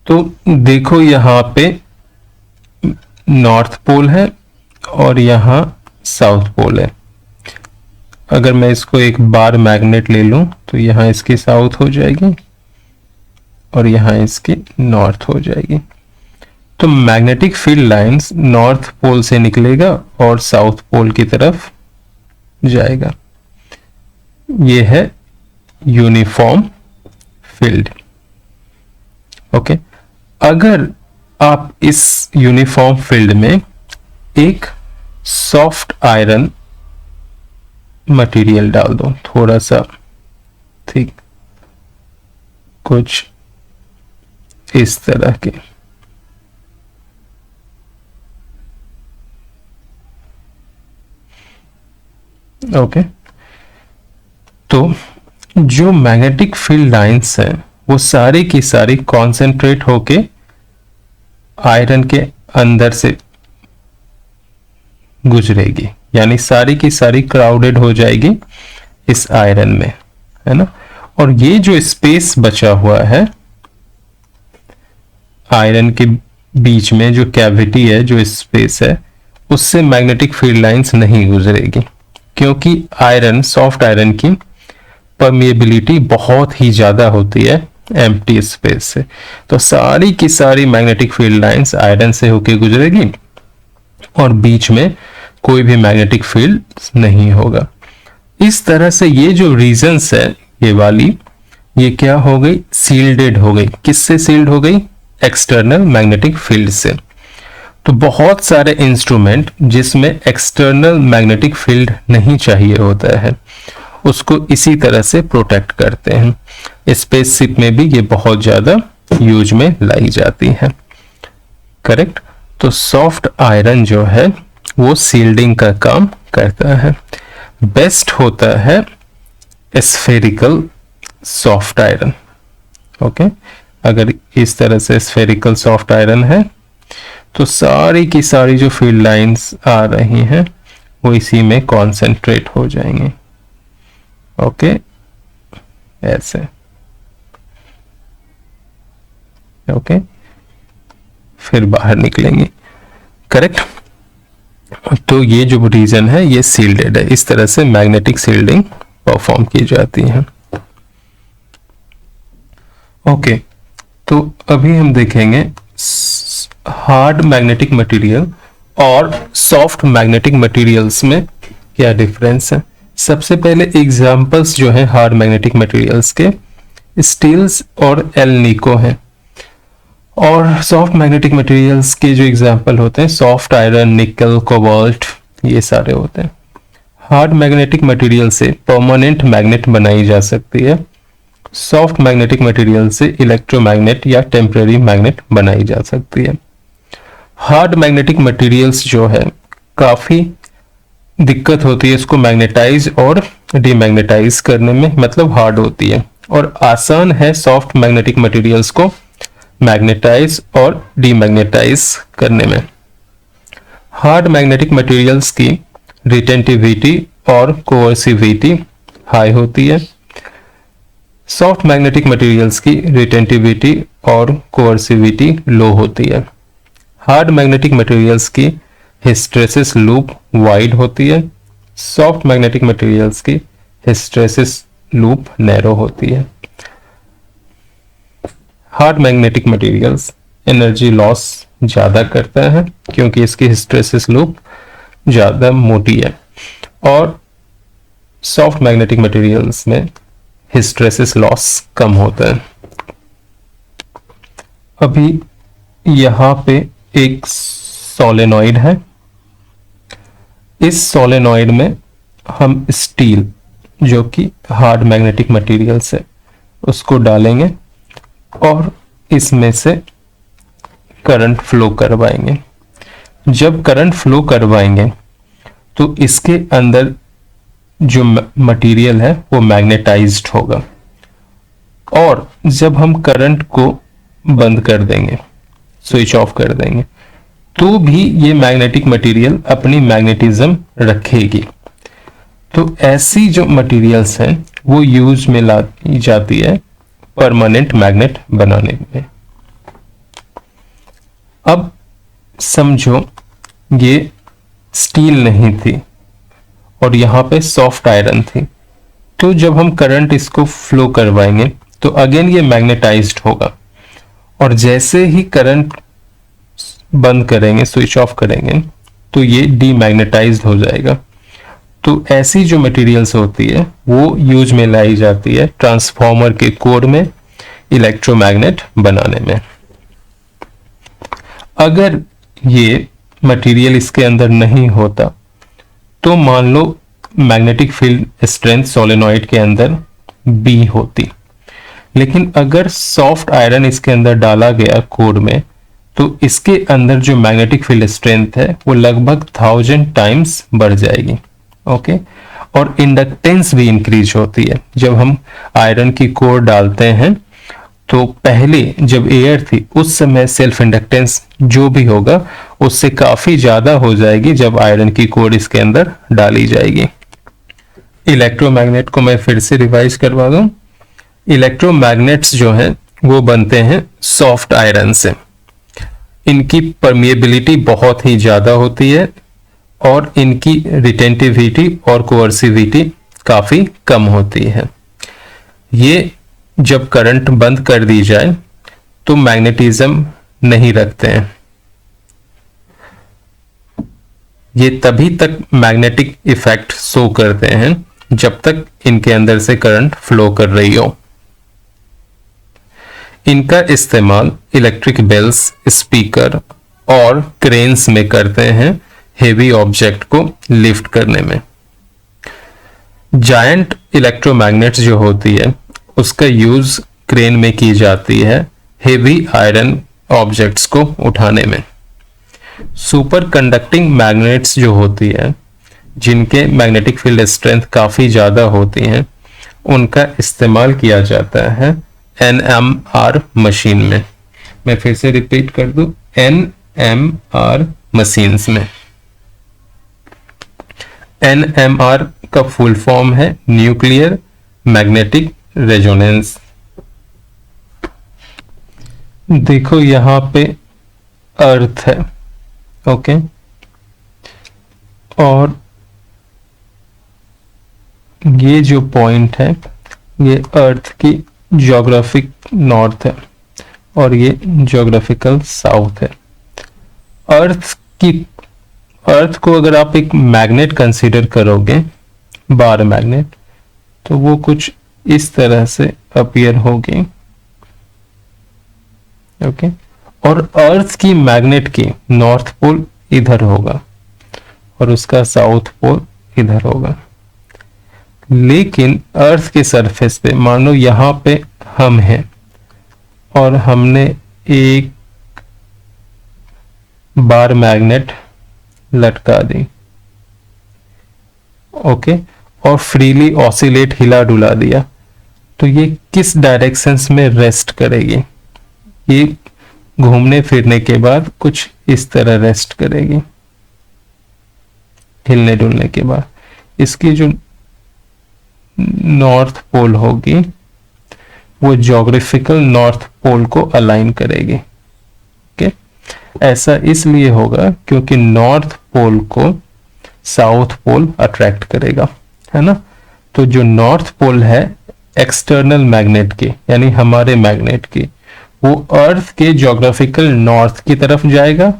तो देखो यहाँ पे नॉर्थ पोल है और यहाँ साउथ पोल है। अगर मैं इसको एक बार मैग्नेट ले लूं तो यहाँ इसकी साउथ हो जाएगी और यहाँ इसकी नॉर्थ हो जाएगी। तो magnetic field lines north pole से निकलेगा और साउथ पोल की तरफ जाएगा। ये है यूनिफॉर्म फील्ड। ओके, अगर आप इस यूनिफॉर्म फील्ड में एक सॉफ्ट आयरन मटेरियल डाल दो, थोड़ा सा ठीक कुछ इस तरह के, ओके, तो जो मैग्नेटिक फील्ड लाइंस हैं वो सारी की सारी कॉन्सेंट्रेट होके आयरन के अंदर से गुजरेगी, यानी सारी की सारी क्राउडेड हो जाएगी इस आयरन में, है ना। और ये जो स्पेस बचा हुआ है आयरन के बीच में, जो कैविटी है, जो स्पेस है, उससे मैग्नेटिक फील्ड लाइंस नहीं गुजरेगी, क्योंकि आयरन, सॉफ्ट आयरन की परमिएबिलिटी बहुत ही ज्यादा होती है एम्प्टी स्पेस से। तो सारी की सारी मैग्नेटिक फील्ड लाइंस आयरन से होकर गुजरेगी और बीच में कोई भी मैग्नेटिक फील्ड नहीं होगा। इस तरह से ये जो रीजन्स है, ये वाली, ये क्या हो गई, सील्डेड हो गई। किससे सील्ड हो गई? एक्सटर्नल मैग्नेटिक फील्ड से। तो बहुत सारे इंस्ट्रूमेंट जिसमें एक्सटर्नल मैग्नेटिक फील्ड नहीं चाहिए होता है उसको इसी तरह से प्रोटेक्ट करते हैं। स्पेसशिप में भी ये बहुत ज्यादा यूज में लाई जाती है। करेक्ट। तो सॉफ्ट आयरन जो है वो सील्डिंग का काम करता है। बेस्ट होता है स्फेरिकल सॉफ्ट आयरन। ओके, अगर इस तरह से स्फेरिकल सॉफ्ट आयरन है तो सारी की सारी जो फील्ड लाइंस आ रही हैं वो इसी में कॉन्सेंट्रेट हो जाएंगे। ओके, ऐसे। ओके, फिर बाहर निकलेंगे। करेक्ट। तो ये जो रीजन है ये सील्डेड है। इस तरह से मैग्नेटिक सील्डिंग परफॉर्म की जाती है। ओके, तो अभी हम देखेंगे हार्ड मैग्नेटिक मटेरियल और सॉफ्ट मैग्नेटिक मटेरियल्स में क्या डिफरेंस है। सबसे पहले एग्जांपल्स जो है हार्ड मैग्नेटिक मटेरियल्स के स्टील्स और एल्निको हैं, और सॉफ्ट मैग्नेटिक मटेरियल्स के जो एग्जांपल होते हैं सॉफ्ट आयरन, निकल, कोबाल्ट, ये सारे होते हैं। हार्ड मैग्नेटिक मटेरियल से परमानेंट मैग्नेट बनाई जा सकती है। सॉफ्ट मैग्नेटिक मटेरियल से इलेक्ट्रोमैग्नेट या टेम्पररी मैग्नेट बनाई जा सकती है। हार्ड मैग्नेटिक मटेरियल्स जो है काफी दिक्कत होती है इसको मैग्नेटाइज और डीमैग्नेटाइज करने में, मतलब हार्ड होती है, और आसान है सॉफ्ट मैग्नेटिक मटेरियल्स को मैग्नेटाइज और डीमैग्नेटाइज करने में। हार्ड मैग्नेटिक मटेरियल्स की रिटेंटिविटी और कोअर्सिविटी हाई होती है। सॉफ्ट मैग्नेटिक मटेरियल्स की रिटेंटिविटी और कोअर्सिविटी लो होती है। हार्ड मैग्नेटिक मटेरियल्स की हिस्टेरेसिस लूप वाइड होती है। सॉफ्ट मैग्नेटिक मटेरियल्स की हिस्टेरेसिस लूप नैरो होती है। Hard magnetic materials energy loss ज्यादा करता है क्योंकि इसकी हिस्टेरेसिस लूप ज्यादा मोटी है, और सॉफ्ट मैग्नेटिक मटेरियल्स में हिस्टेरेसिस लॉस कम होता है। अभी यहां पे एक सोलेनॉइड है। इस सोलेनॉइड में हम स्टील, जो कि हार्ड मैग्नेटिक मटेरियल्स है, उसको डालेंगे और इसमें से करंट फ्लो करवाएंगे। जब करंट फ्लो करवाएंगे तो इसके अंदर जो मटेरियल है वो मैग्नेटाइज्ड होगा, और जब हम करंट को बंद कर देंगे, स्विच ऑफ कर देंगे, तो भी ये मैग्नेटिक मटेरियल अपनी मैग्नेटिज्म रखेगी। तो ऐसी जो मटेरियल्स हैं वो यूज में लाई जाती है परमानेंट मैग्नेट बनाने में। अब समझो ये स्टील नहीं थी और यहाँ पे सॉफ्ट आयरन थी, तो जब हम करंट इसको फ्लो करवाएंगे तो अगेन ये मैग्नेटाइज्ड होगा, और जैसे ही करंट बंद करेंगे, स्विच ऑफ करेंगे, तो ये डीमैग्नेटाइज्ड हो जाएगा। तो ऐसी जो मटेरियल्स होती है वो यूज में लाई जाती है ट्रांसफॉर्मर के कोर में इलेक्ट्रोमैग्नेट बनाने में। अगर ये मटेरियल इसके अंदर नहीं होता तो मान लो मैग्नेटिक फील्ड स्ट्रेंथ सोलेनॉइड के अंदर बी होती, लेकिन अगर सॉफ्ट आयरन इसके अंदर डाला गया कोर में तो इसके अंदर जो मैग्नेटिक फील्ड स्ट्रेंथ है वो लगभग 1000 टाइम्स बढ़ जाएगी। ओके, और इंडक्टेंस भी इंक्रीज होती है। जब हम आयरन की कोर डालते हैं तो पहले जब एयर थी उस समय सेल्फ इंडक्टेंस जो भी होगा उससे काफी ज्यादा हो जाएगी जब आयरन की कोर इसके अंदर डाली जाएगी। इलेक्ट्रोमैग्नेट को मैं फिर से रिवाइज करवा दूं। इलेक्ट्रोमैग्नेट्स जो हैं वो बनते हैं सॉफ्ट आयरन से। इनकी परमिएबिलिटी बहुत ही ज्यादा होती है और इनकी रिटेंटिविटी और कोअर्सिविटी काफी कम होती है। ये जब करंट बंद कर दी जाए तो मैग्नेटिज्म नहीं रखते हैं। ये तभी तक मैग्नेटिक इफेक्ट शो करते हैं जब तक इनके अंदर से करंट फ्लो कर रही हो। इनका इस्तेमाल इलेक्ट्रिक बेल्स, स्पीकर और क्रेन्स में करते हैं हेवी ऑब्जेक्ट को लिफ्ट करने में। जायंट इलेक्ट्रोमैग्नेट्स जो होती है उसका यूज क्रेन में की जाती है हेवी आयरन ऑब्जेक्ट्स को उठाने में। सुपर कंडक्टिंग मैग्नेट्स जो होती है जिनके मैग्नेटिक फील्ड स्ट्रेंथ काफी ज्यादा होती है उनका इस्तेमाल किया जाता है NMR मशीन में। मैं फिर से रिपीट कर दूं, NMR मशीन्स में। NMR का फुल फॉर्म है न्यूक्लियर मैग्नेटिक रेजोनेंस। देखो यहां पे अर्थ है, ओके, और ये जो पॉइंट है ये अर्थ की ज्योग्राफिक नॉर्थ है और ये ज्योग्राफिकल साउथ है। अर्थ को अगर आप एक मैग्नेट कंसीडर करोगे, बार मैग्नेट, तो वो कुछ इस तरह से अपीयर होगी, ओके, और अर्थ की मैग्नेट की नॉर्थ पोल इधर होगा और उसका साउथ पोल इधर होगा। लेकिन अर्थ के सरफेस पे मान लो यहां पे हम हैं और हमने एक बार मैग्नेट लटका दी, ओके, और फ्रीली ऑसिलेट हिला डुला दिया, तो ये किस डायरेक्शंस में रेस्ट करेगी? ये घूमने फिरने के बाद कुछ इस तरह रेस्ट करेगी हिलने डुलने के बाद। इसकी जो नॉर्थ पोल होगी वो ज्योग्राफिकल नॉर्थ पोल को अलाइन करेगी। ओके, ऐसा इसलिए होगा क्योंकि नॉर्थ पोल को साउथ पोल अट्रैक्ट करेगा, है ना। तो जो नॉर्थ पोल है एक्सटर्नल मैग्नेट की, यानी हमारे मैग्नेट की, वो अर्थ के ज्योग्राफिकल नॉर्थ की तरफ जाएगा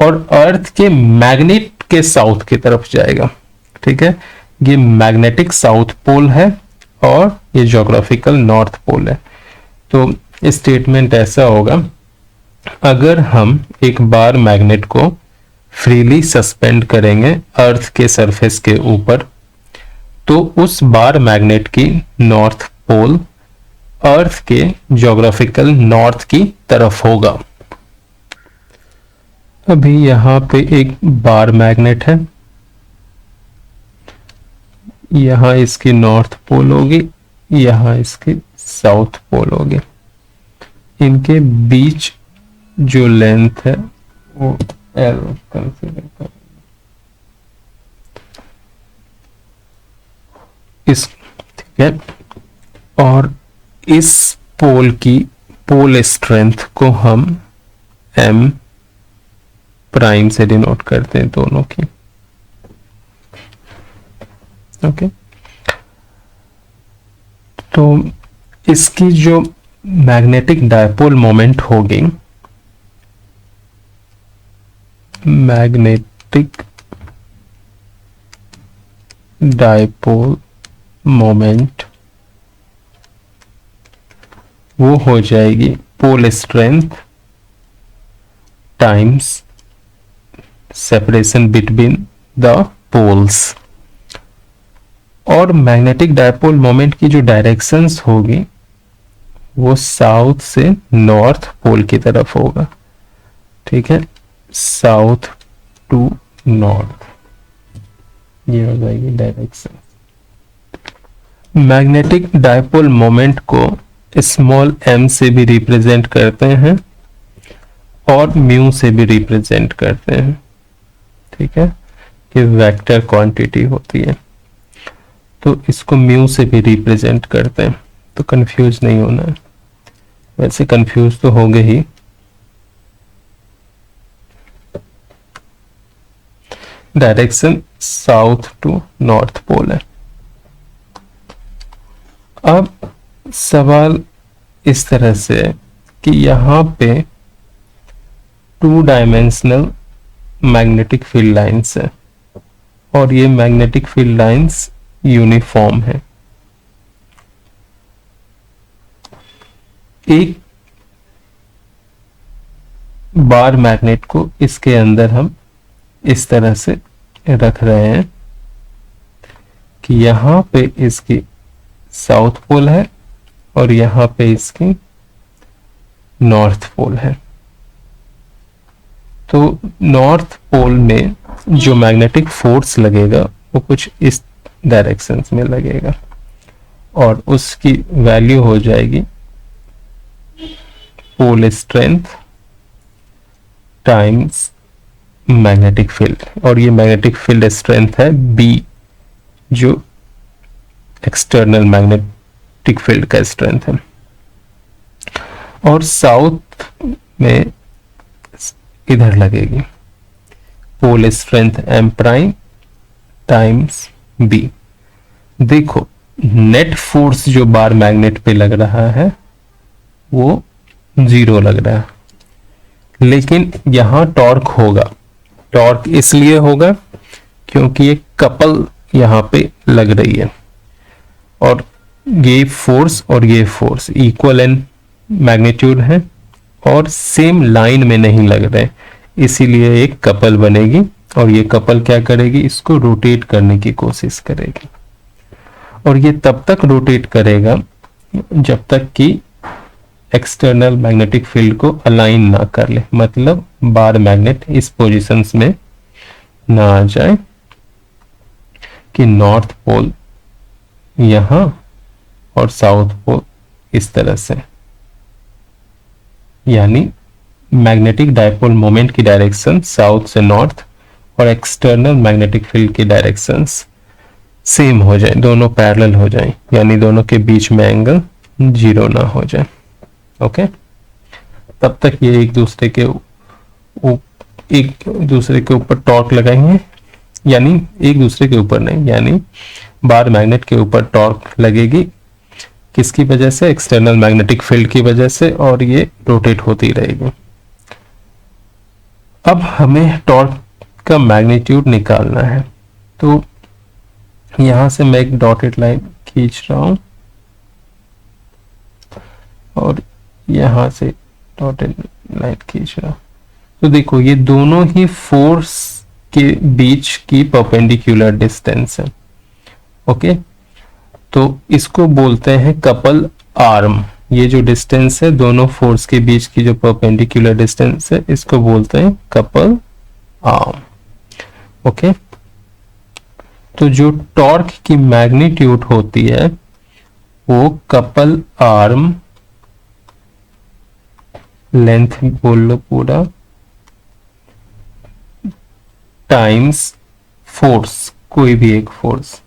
और अर्थ के मैग्नेट के साउथ की तरफ जाएगा। ठीक है, ये मैग्नेटिक साउथ पोल है और ये ज्योग्राफिकल नॉर्थ पोल है। तो स्टेटमेंट ऐसा होगा, अगर हम एक बार मैग्नेट को फ्रीली सस्पेंड करेंगे अर्थ के सरफेस के ऊपर, तो उस बार मैग्नेट की नॉर्थ पोल अर्थ के ज्योग्राफिकल नॉर्थ की तरफ होगा। अभी यहां पे एक बार मैग्नेट है, यहां इसकी नॉर्थ पोल होगी, यहां इसकी साउथ पोल होगी। इनके बीच जो लेंथ है वो L कंसीडर कर, इस, ठीक है, और इस पोल की पोल स्ट्रेंथ को हम M प्राइम से डिनोट करते हैं दोनों की। ओके, तो इसकी जो मैग्नेटिक डायपोल मोमेंट होगी, मैग्नेटिक डायपोल मोमेंट वो हो जाएगी pole strength times separation between the poles. और मैग्नेटिक डायपोल मोमेंट की जो डायरेक्शंस होगी वो साउथ से नॉर्थ पोल की तरफ होगा। ठीक है, साउथ टू नॉर्थ, ये हो जाएगी डायरेक्शन। मैग्नेटिक डायपोल मोमेंट को स्मॉल m से भी रिप्रेजेंट करते हैं और म्यू से भी रिप्रेजेंट करते हैं। ठीक है, कि वेक्टर क्वांटिटी होती है, तो इसको म्यू से भी रिप्रेजेंट करते हैं, तो कंफ्यूज नहीं होना है। वैसे कंफ्यूज तो होंगे ही। Direction south to north pole है। अब सवाल इस तरह से है कि यहां पे 2 डायमेंशनल मैग्नेटिक फील्ड लाइंस है और ये मैग्नेटिक फील्ड लाइंस यूनिफॉर्म है। एक बार मैग्नेट को इसके अंदर हम इस तरह से रख रहे हैं कि यहां पे इसकी साउथ पोल है और यहां पे इसकी नॉर्थ पोल है। तो नॉर्थ पोल में जो मैग्नेटिक फोर्स लगेगा वो कुछ इस डायरेक्शन में लगेगा और उसकी वैल्यू हो जाएगी pole strength times magnetic field, और ये मैग्नेटिक फील्ड स्ट्रेंथ है B, जो एक्सटर्नल मैग्नेटिक फील्ड का स्ट्रेंथ है। और साउथ में इधर लगेगी pole strength M prime times B। देखो नेट फोर्स जो बार मैग्नेट पे लग रहा है वो 0 लग रहा है, लेकिन यहां टॉर्क होगा। टॉर्क इसलिए होगा क्योंकि एक कपल यहां पे लग रही है और ये फोर्स और ये फोर्स इक्वल इन मैग्नीट्यूड है और सेम लाइन में नहीं लग रहे, इसीलिए एक कपल बनेगी और ये कपल क्या करेगी, इसको रोटेट करने की कोशिश करेगी। और ये तब तक रोटेट करेगा जब तक कि एक्सटर्नल मैग्नेटिक फील्ड को अलाइन ना कर ले, मतलब बार मैग्नेट इस पोजीशंस में ना आ जाए कि नॉर्थ पोल यहां और साउथ पोल इस तरह से, यानी मैग्नेटिक डायपोल मोमेंट की डायरेक्शन साउथ से नॉर्थ और एक्सटर्नल मैग्नेटिक फील्ड की डायरेक्शंस सेम हो जाए, दोनों पैरेलल हो जाए, यानी दोनों के बीच में एंगल 0 ना हो जाए। ओके, तब तक ये एक दूसरे के ऊपर टॉर्क लगाएंगे, यानी एक दूसरे के ऊपर नहीं, यानी बार मैग्नेट के ऊपर टॉर्क लगेगी, किसकी वजह से, एक्सटर्नल मैग्नेटिक फील्ड की वजह से, और ये रोटेट होती रहेगी। अब हमें टॉर्क का मैग्नीट्यूड निकालना है, तो यहां से मैं एक डॉटेड लाइन खींच रहा हूं और यहां से डॉटेड लाइन खींच रहा हूं। तो देखो ये दोनों ही फोर्स के बीच की परपेंडिकुलर डिस्टेंस है। ओके, तो इसको बोलते हैं कपल आर्म। ये जो डिस्टेंस है दोनों फोर्स के बीच की जो परपेंडिकुलर डिस्टेंस है, इसको बोलते हैं कपल आर्म। ओके, तो जो टॉर्क की मैग्नीट्यूड होती है वो कपल आर्म लेंथ बोल लो पूरा टाइम्स फोर्स, कोई भी एक फोर्स,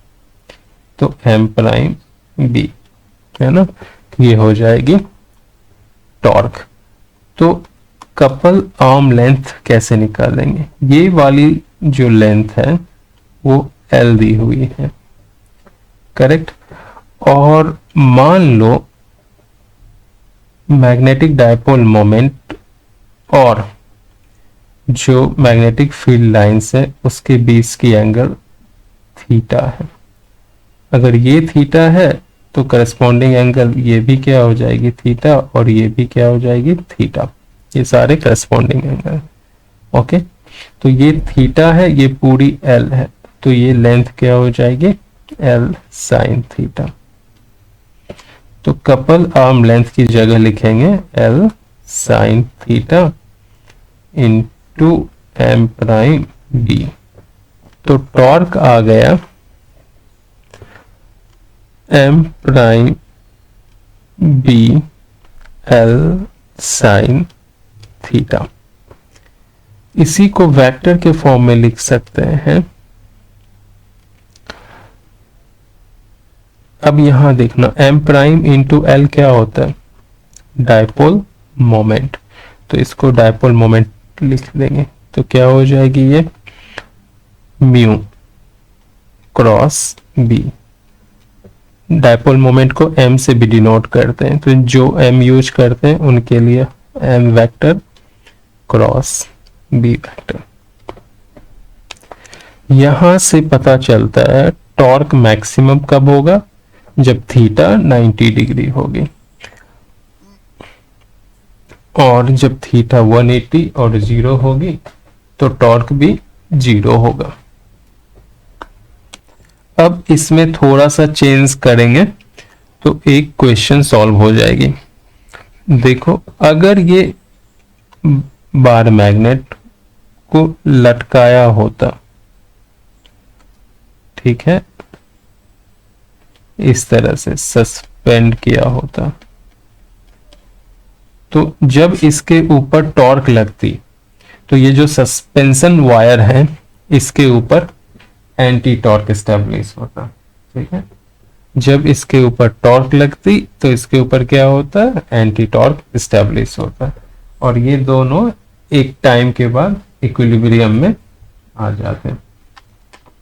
तो M प्राइम B है ना, ये हो जाएगी टॉर्क। तो कपल आर्म लेंथ कैसे निकालेंगे? ये वाली जो लेंथ है वो L दी हुई है, करेक्ट। और मान लो मैग्नेटिक डायपोल मोमेंट और जो मैग्नेटिक फील्ड लाइंस है उसके बीच की एंगल थीटा है। अगर ये थीटा है तो करस्पॉन्डिंग एंगल ये भी क्या हो जाएगी? थीटा, और ये भी क्या हो जाएगी? थीटा। ये सारे करस्पॉन्डिंग एंगल, ओके। तो ये थीटा है, ये पूरी L है, तो ये लेंथ क्या हो जाएगी? L sine theta. तो कपल आर्म लेंथ की जगह लिखेंगे L sine theta into M prime B। तो टॉर्क आ गया M prime B L sine theta. इसी को वेक्टर के फॉर्म में लिख सकते हैं। अब यहां देखना, M प्राइम इंटू L क्या होता है? Dipole moment. तो इसको डायपोल मोमेंट लिख देंगे, तो क्या हो जाएगी? ये mu cross B। Dipole moment को M से भी डिनोट करते हैं, तो जो M यूज करते हैं उनके लिए M vector cross B vector. यहां से पता चलता है टॉर्क मैक्सिमम कब होगा? जब थीटा 90 डिग्री होगी, और जब थीटा 180 और 0 होगी तो टॉर्क भी 0 होगा। अब इसमें थोड़ा सा चेंज करेंगे तो एक क्वेश्चन सॉल्व हो जाएगी। देखो, अगर ये बार मैग्नेट को लटकाया होता, ठीक है, इस तरह से सस्पेंड किया होता, तो जब इसके ऊपर टॉर्क लगती तो ये जो सस्पेंशन वायर है इसके ऊपर एंटी टॉर्क स्टैब्लिश होता, ठीक है। जब इसके ऊपर टॉर्क लगती तो इसके ऊपर क्या होता है? एंटी टॉर्क स्टैब्लिश होता, और ये दोनों एक टाइम के बाद इक्विलिब्रियम में आ जाते हैं,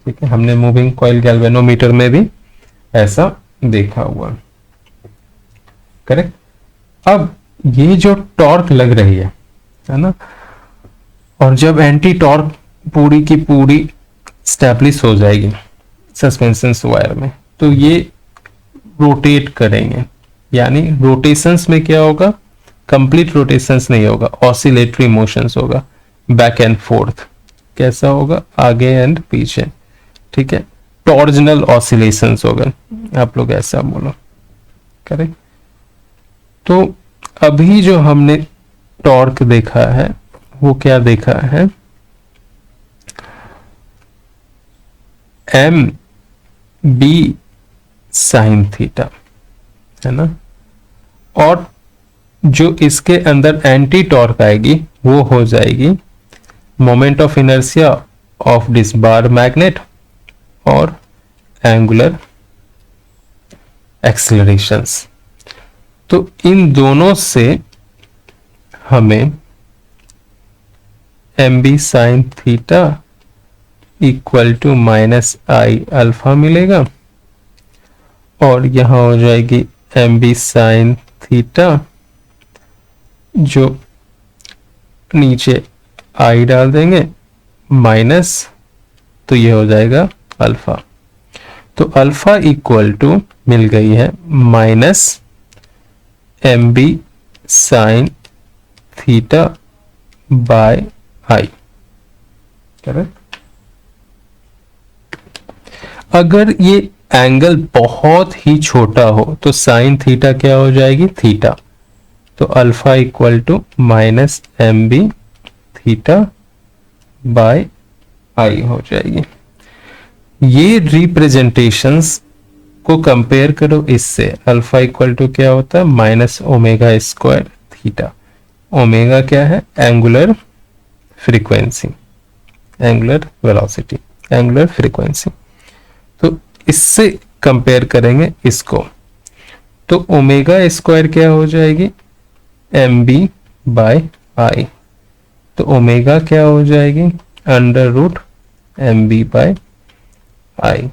ठीक है। हमने मूविंग कॉइल गैल्वेनोमीटर में भी ऐसा देखा हुआ, करेक्ट। अब ये जो टॉर्क लग रही है ना, और जब एंटी टॉर्क पूरी की पूरी स्टैब्लिश हो जाएगी सस्पेंशन वायर में, तो ये रोटेट करेंगे। यानी रोटेशंस में क्या होगा? कंप्लीट रोटेशंस नहीं होगा, ऑसिलेटरी मोशंस होगा, बैक एंड फोर्थ। कैसा होगा? आगे एंड पीछे, ठीक है। टॉर्जनल ऑसिलेशंस होगा, आप लोग ऐसा बोलो, करेक्ट। तो अभी जो हमने टॉर्क देखा है वो क्या देखा है? M B साइन थीटा, है ना। और जो इसके अंदर एंटी टॉर्क आएगी वो हो जाएगी moment of inertia of this bar magnet और एंगुलर एक्सेलरेशंस। तो इन दोनों से हमें MB sine theta equal to minus I alpha मिलेगा, और यहां हो जाएगी MB साइन थीटा, जो नीचे आई डाल देंगे माइनस, तो ये हो जाएगा अल्फा। तो अल्फा इक्वल टू मिल गई है minus MB sine theta by I, correct. अगर ये एंगल बहुत ही छोटा हो तो साइन थीटा क्या हो जाएगी? थीटा। तो alpha equal to minus MB theta by I हो जाएगी। ये रिप्रेजेंटेशंस को कंपेयर करो इससे, अल्फा इक्वल टू क्या होता है? Minus omega square theta. Omega क्या है? Angular frequency, angular velocity, angular frequency. तो इससे कंपेयर करेंगे इसको, तो ओमेगा स्क्वायर क्या हो जाएगी? MB बाय आई, तो ओमेगा क्या हो जाएगी, under root M B by I.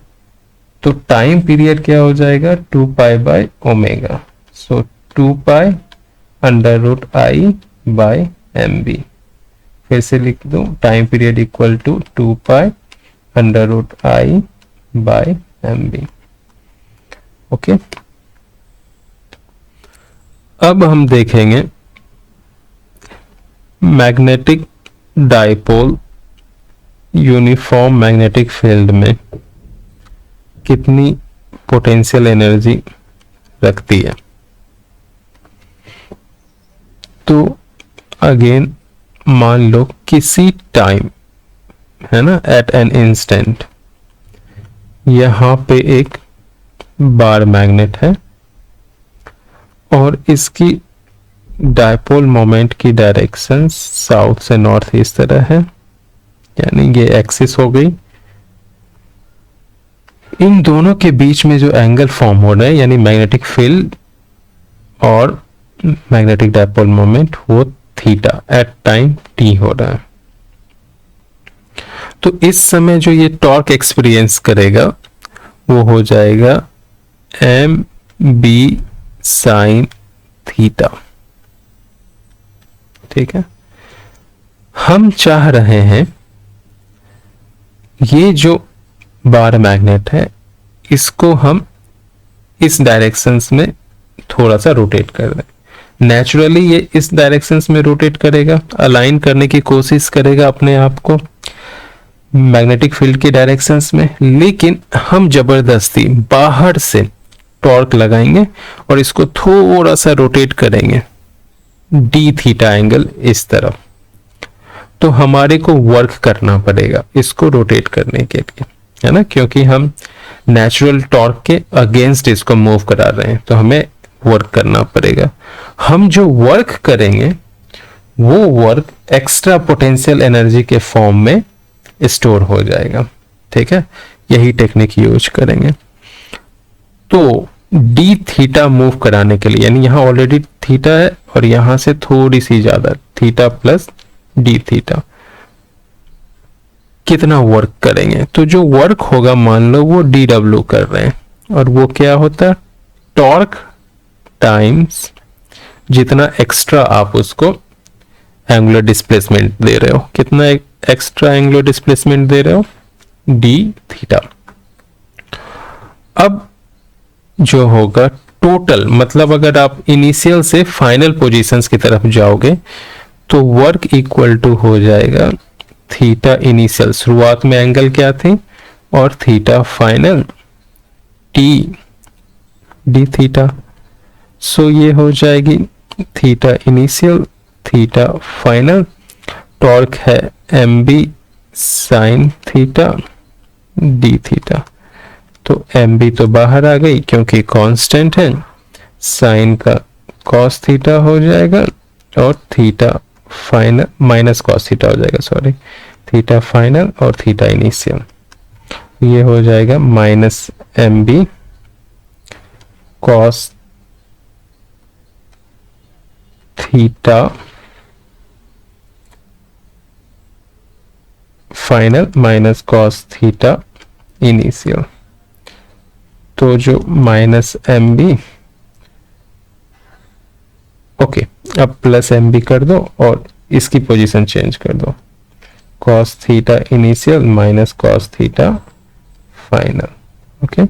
तो टाइम पीरियड क्या हो जाएगा, 2 pi by omega. So 2 pi under root I by M B. फिर से लिख दो, time period equal to 2 pi under root I by M B. Okay, अब हम देखेंगे magnetic dipole uniform magnetic field में कितनी पोटेंशियल एनर्जी रखती है। तो अगेन मान लो किसी टाइम, है ना, एट एन इंस्टेंट, यहां पे एक बार मैग्नेट है और इसकी डायपोल मोमेंट की डायरेक्शन साउथ से नॉर्थ इस तरह है, यानी ये एक्सिस हो गई। इन दोनों के बीच में जो एंगल फॉर्म हो रहा है, यानी मैग्नेटिक फील्ड और मैग्नेटिक डायपोल मोमेंट, वो थीटा एट टाइम टी हो रहा है। तो इस समय जो ये टॉर्क एक्सपीरियंस करेगा वो हो जाएगा एम बी साइन थीटा। ठीक है, हम चाह रहे हैं ये जो बार मैग्नेट है इसको हम इस डायरेक्शंस में थोड़ा सा रोटेट कर दें। नेचुरली ये इस डायरेक्शंस में रोटेट करेगा, अलाइन करने की कोशिश करेगा अपने आप को मैग्नेटिक फील्ड के डायरेक्शंस में, लेकिन हम जबरदस्ती बाहर से टॉर्क लगाएंगे और इसको थोड़ा सा रोटेट करेंगे डी थीटा एंगल इस तरफ। तो हमारे को वर्क करना पड़ेगा इसको रोटेट करने के लिए, है ना, क्योंकि हम नेचुरल टॉर्क के अगेंस्ट इसको मूव करा रहे हैं, तो हमें वर्क करना पड़ेगा। हम जो वर्क करेंगे वो वर्क एक्स्ट्रा पोटेंशियल एनर्जी के फॉर्म में स्टोर हो जाएगा। ठीक है, यही टेक्निक यूज करेंगे। तो डी थीटा मूव कराने के लिए, यानी यहां ऑलरेडी थीटा है और यहां से थोड़ी सी ज्यादा, थीटा प्लस डी थीटा, कितना वर्क करेंगे। तो जो वर्क होगा मान लो वो डी डब्ल्यू कर रहे हैं, और वो क्या होता है, टॉर्क टाइम्स जितना एक्स्ट्रा आप उसको एंगुलर डिस्प्लेसमेंट दे रहे हो, कितना एक्स्ट्रा एंगुलर डिस्प्लेसमेंट दे रहे हो, डी थीटा। अब जो होगा टोटल, मतलब अगर आप इनिशियल से फाइनल पोजीशंस की तरफ जाओगे तो वर्क इक्वल टू हो जाएगा थीटा इनिशियल, शुरुआत में एंगल क्या थी, और theta final T D theta. So ये हो जाएगी theta initial theta final, torque है M B sine theta D theta. तो एम बी तो बाहर आ गई क्योंकि कांस्टेंट है, साइन का कॉस थीटा हो जाएगा और theta final minus cos theta हो जाएगा, सॉरी, थीटा फाइनल और थीटा इनिशियल। ये हो जाएगा minus M B cos theta final minus cos theta initial. तो जो माइनस एम बी, ओके, अब प्लस एम बी कर दो और इसकी पोजीशन चेंज कर दो, cos theta initial minus cos theta final. Okay,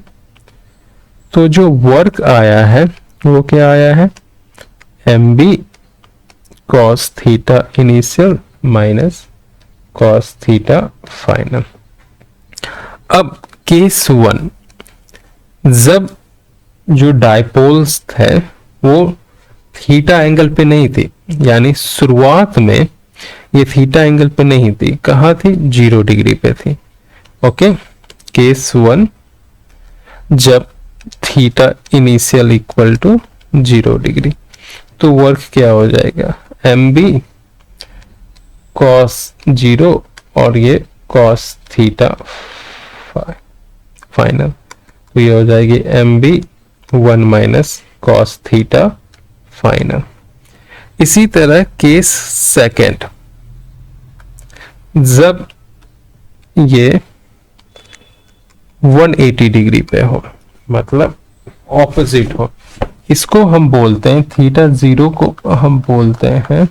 तो जो वर्क आया है वो क्या आया है, M B cos theta initial minus cos theta final. अब केस 1, जब जो डायपोल्स थे वो थीटा एंगल पे नहीं थी, यानी शुरुआत में ये थीटा एंगल पे नहीं थी, कहाँ थी, 0 डिग्री पे थी। ओके, केस 1 जब theta initial equal to 0 degree, तो वर्क क्या हो जाएगा, एम बी कॉस 0 और ये कॉस थीटा फाइनल, तो ये हो जाएगी M B 1 minus cos theta final. इसी तरह केस सेकेंड, जब ये 180 डिग्री पे हो, मतलब ऑपोजिट हो, इसको हम बोलते हैं थीटा जीरो को हम बोलते हैं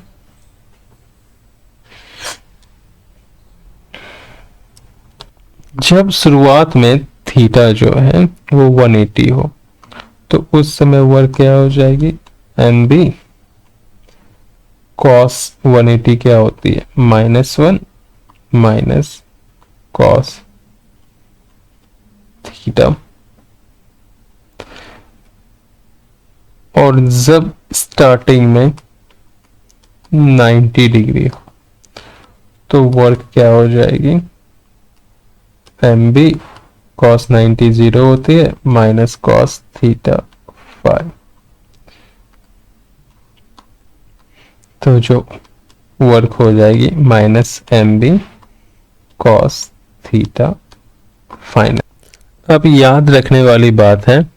जब शुरुआत में थीटा जो है वो 180 हो, तो उस समय वर्क क्या हो जाएगी, एन बी कॉस 180 क्या होती है, -1 माइनस कॉस थीटा। और जब स्टार्टिंग में 90 डिग्री हो, तो वर्क क्या हो जाएगी, एम बी कॉस 90 जीरो होती है माइनस कॉस थीटा 5। तो जो वर्क हो जाएगी -mb cos थीटा फाइनल। अब याद रखने वाली बात है,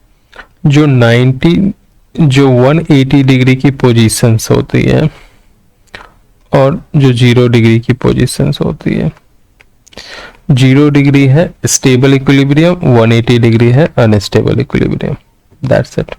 जो 180 डिग्री की पोजीशंस होती है और जो 0 डिग्री की पोजीशंस होती है, 0 डिग्री है स्टेबल इक्विलिब्रियम, 180 डिग्री है अनस्टेबल इक्विलिब्रियम। That's it.